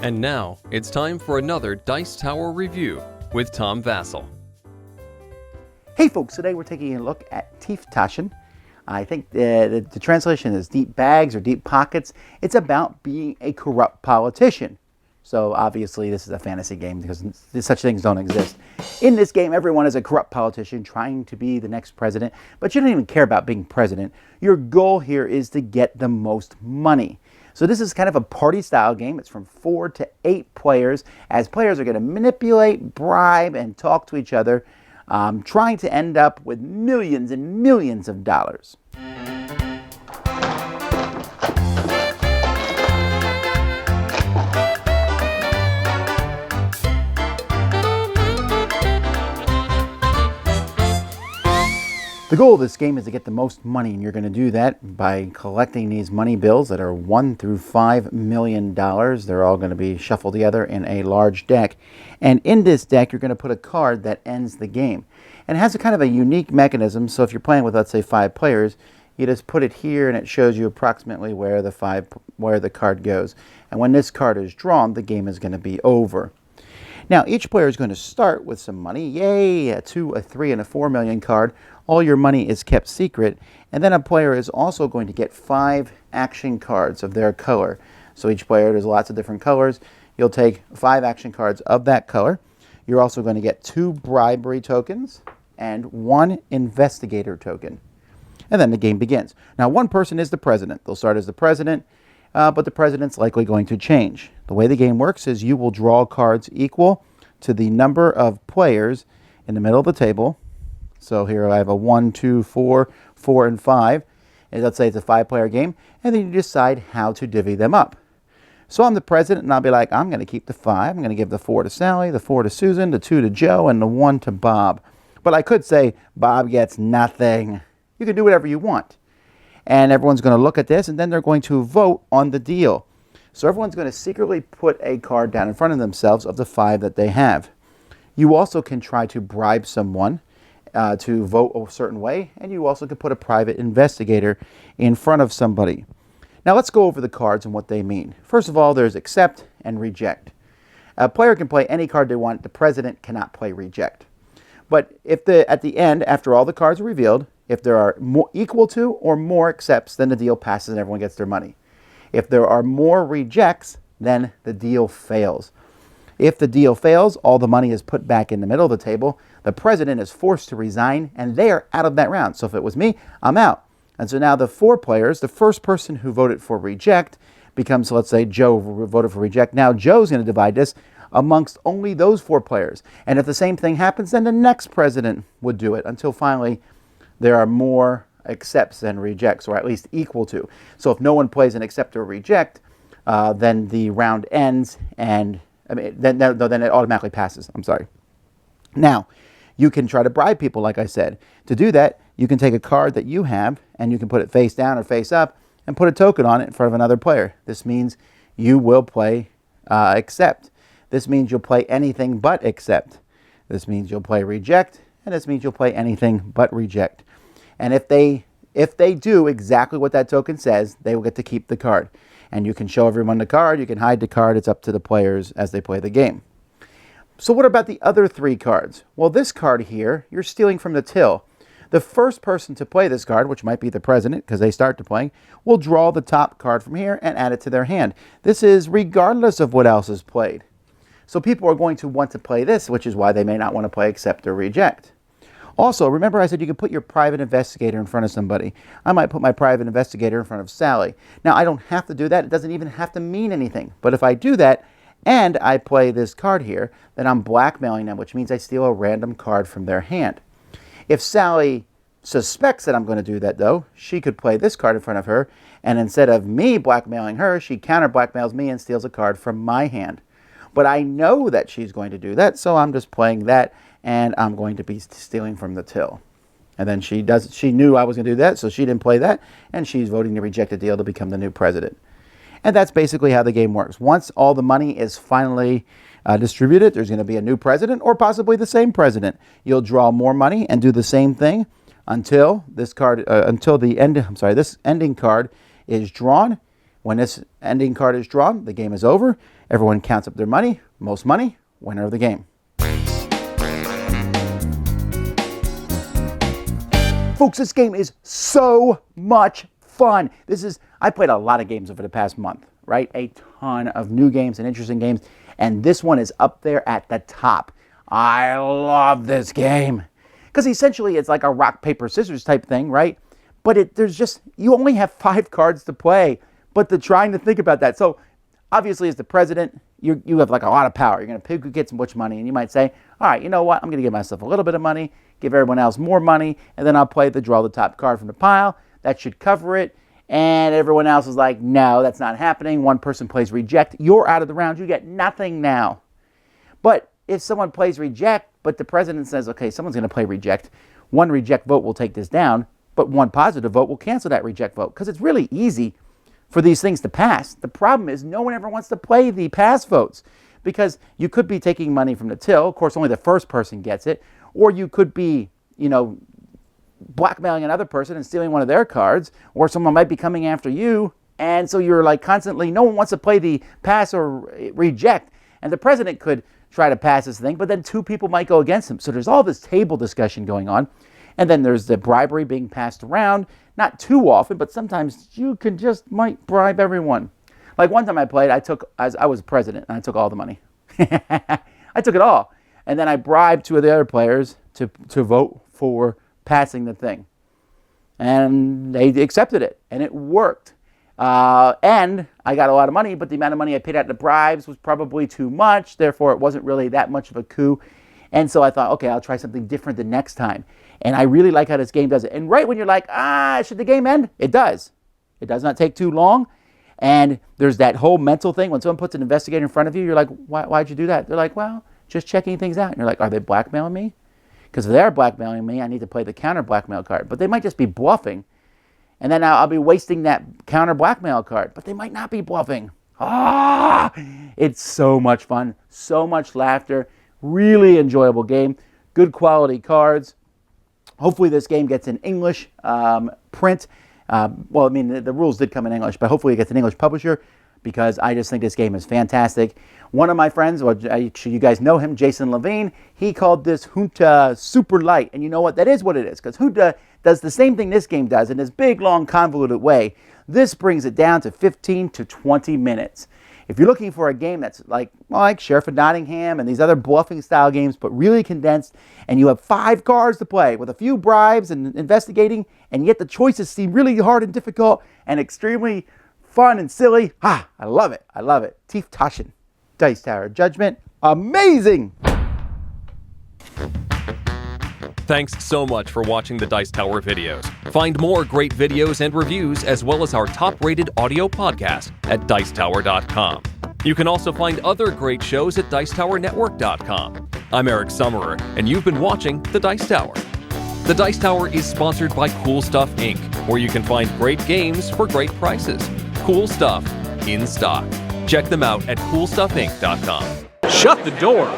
And now, it's time for another Dice Tower review with Tom Vasel. Hey folks, today we're taking a look at Tiefe Taschen. I think the translation is deep bags or deep pockets. It's about being a corrupt politician. So obviously this is a fantasy game because such things don't exist. In this game, everyone is a corrupt politician trying to be the next president, but you don't even care about being president. Your goal here is to get the most money. So this is kind of a party style game. It's from 4 to 8 players, as players are going to manipulate, bribe, and talk to each other, trying to end up with millions and millions of dollars. The goal of this game is to get the most money, and you're going to do that by collecting these money bills that are $1 through $5 million. They're all going to be shuffled together in a large deck. And in this deck, you're going to put a card that ends the game. And it has a kind of a unique mechanism. So if you're playing with, let's say, 5 players, you just put it here, and it shows you approximately where the card goes. And when this card is drawn, the game is going to be over. Now, each player is going to start with some money. Yay! A 2, a 3, and a 4 million card. All your money is kept secret. And then a player is also going to get 5 action cards of their color. So each player, there's lots of different colors. You'll take 5 action cards of that color. You're also going to get 2 bribery tokens and 1 investigator token. And then the game begins. Now, one person is the president. They'll start as the president, but the president's likely going to change. The way the game works is you will draw cards equal to the number of players in the middle of the table. So here I have a 1, 2, 4, 4, and 5. And let's say it's a 5-player game. And then you decide how to divvy them up. So I'm the president, and I'll be like, I'm going to keep the 5. I'm going to give the 4 to Sally, the 4 to Susan, the 2 to Joe, and the 1 to Bob. But I could say Bob gets nothing. You can do whatever you want. And everyone's going to look at this, and then they're going to vote on the deal. So everyone's going to secretly put a card down in front of themselves of the 5 that they have. You also can try to bribe someone to vote a certain way, and you also can put a private investigator in front of somebody. Now let's go over the cards and what they mean. First of all, there's accept and reject. A player can play any card they want. The president cannot play reject. But if at the end, after all the cards are revealed, if there are equal to or more accepts, then the deal passes and everyone gets their money. If there are more rejects, then the deal fails. If the deal fails, all the money is put back in the middle of the table. The president is forced to resign, and they are out of that round. So if it was me, I'm out. And so now the 4 players, the first person who voted for reject becomes, let's say, Joe voted for reject. Now Joe's going to divide this amongst only those 4 players. And if the same thing happens, then the next president would do it until finally there are more accepts than rejects, or at least equal to. So if no one plays an accept or reject, then the round ends, and then it automatically passes. I'm sorry. Now, you can try to bribe people, like I said. To do that, you can take a card that you have, and you can put it face down or face up, and put a token on it in front of another player. This means you will play accept. This means you'll play anything but accept. This means you'll play reject, and this means you'll play anything but reject. And if they do exactly what that token says, they will get to keep the card. And you can show everyone the card, you can hide the card, it's up to the players as they play the game. So what about the other 3 cards? Well, this card here, you're stealing from the till. The first person to play this card, which might be the president because they start to play, will draw the top card from here and add it to their hand. This is regardless of what else is played. So people are going to want to play this, which is why they may not want to play accept or reject. Also, remember I said you can put your private investigator in front of somebody. I might put my private investigator in front of Sally. Now, I don't have to do that. It doesn't even have to mean anything. But if I do that and I play this card here, then I'm blackmailing them, which means I steal a random card from their hand. If Sally suspects that I'm going to do that, though, she could play this card in front of her, and instead of me blackmailing her, she counter-blackmails me and steals a card from my hand. But I know that she's going to do that, so I'm just playing that, and I'm going to be stealing from the till. And then she knew I was going to do that, so she didn't play that, and she's voting to reject the deal to become the new president. And that's basically how the game works. Once all the money is finally distributed, there's going to be a new president, or possibly the same president. You'll draw more money and do the same thing until this ending card is drawn. When this ending card is drawn, the game is over, Everyone counts up their money. Most money, winner of the game. Folks, this game is so much fun. I played a lot of games over the past month, right? A ton of new games and interesting games. And this one is up there at the top. I love this game. Because essentially it's like a rock, paper, scissors type thing, right? But you only have 5 cards to play. But trying to think about that. So obviously as the president, you have like a lot of power. You're going to pick who gets much money. And you might say, all right, you know what? I'm going to give myself a little bit of money, give everyone else more money, and then I'll play draw the top card from the pile. That should cover it. And everyone else is like, no, that's not happening. One person plays reject. You're out of the round. You get nothing now. But if someone plays reject, but the president says, okay, someone's going to play reject. One reject vote will take this down, but one positive vote will cancel that reject vote. Because it's really easy for these things to pass. The problem is no one ever wants to play the pass votes because you could be taking money from the till. Of course, only the first person gets it. Or you could be, blackmailing another person and stealing one of their cards. Or someone might be coming after you. And so you're like constantly, no one wants to play the pass or reject. And the president could try to pass this thing, but then 2 people might go against him. So there's all this table discussion going on. And then there's the bribery being passed around. Not too often, but sometimes you might bribe everyone. Like one time I played, I was president, and I took all the money. I took it all. And then I bribed 2 of the other players to vote for passing the thing. And they accepted it, and it worked. And I got a lot of money, but the amount of money I paid out to bribes was probably too much. Therefore, it wasn't really that much of a coup. And so I thought, okay, I'll try something different the next time. And I really like how this game does it. And right when you're like, should the game end? It does. It does not take too long. And there's that whole mental thing. When someone puts an investigator in front of you, you're like, why'd you do that? They're like, well, just checking things out. And you're like, are they blackmailing me? Because if they're blackmailing me, I need to play the counter blackmail card. But they might just be bluffing. And then I'll be wasting that counter blackmail card. But they might not be bluffing. It's so much fun. So much laughter. Really enjoyable game. Good quality cards. Hopefully this game gets an English print. The rules did come in English, but hopefully it gets an English publisher because I just think this game is fantastic. One of my friends, you guys know him, Jason Levine, he called this Junta Super Light. And you know what? That is what it is because Junta does the same thing this game does in this big, long, convoluted way. This brings it down to 15 to 20 minutes. If you're looking for a game that's like Sheriff of Nottingham and these other bluffing style games, but really condensed, and you have 5 cards to play with a few bribes and investigating, and yet the choices seem really hard and difficult and extremely fun and silly. I love it. I love it. Tiefe Taschen, Dice Tower Judgment. Amazing! Thanks so much for watching the Dice Tower videos. Find more great videos and reviews as well as our top-rated audio podcast at Dicetower.com. You can also find other great shows at Dicetowernetwork.com. I'm Eric Summerer, and you've been watching The Dice Tower. The Dice Tower is sponsored by Cool Stuff Inc., where you can find great games for great prices. Cool stuff in stock. Check them out at CoolStuffInc.com. Shut the door.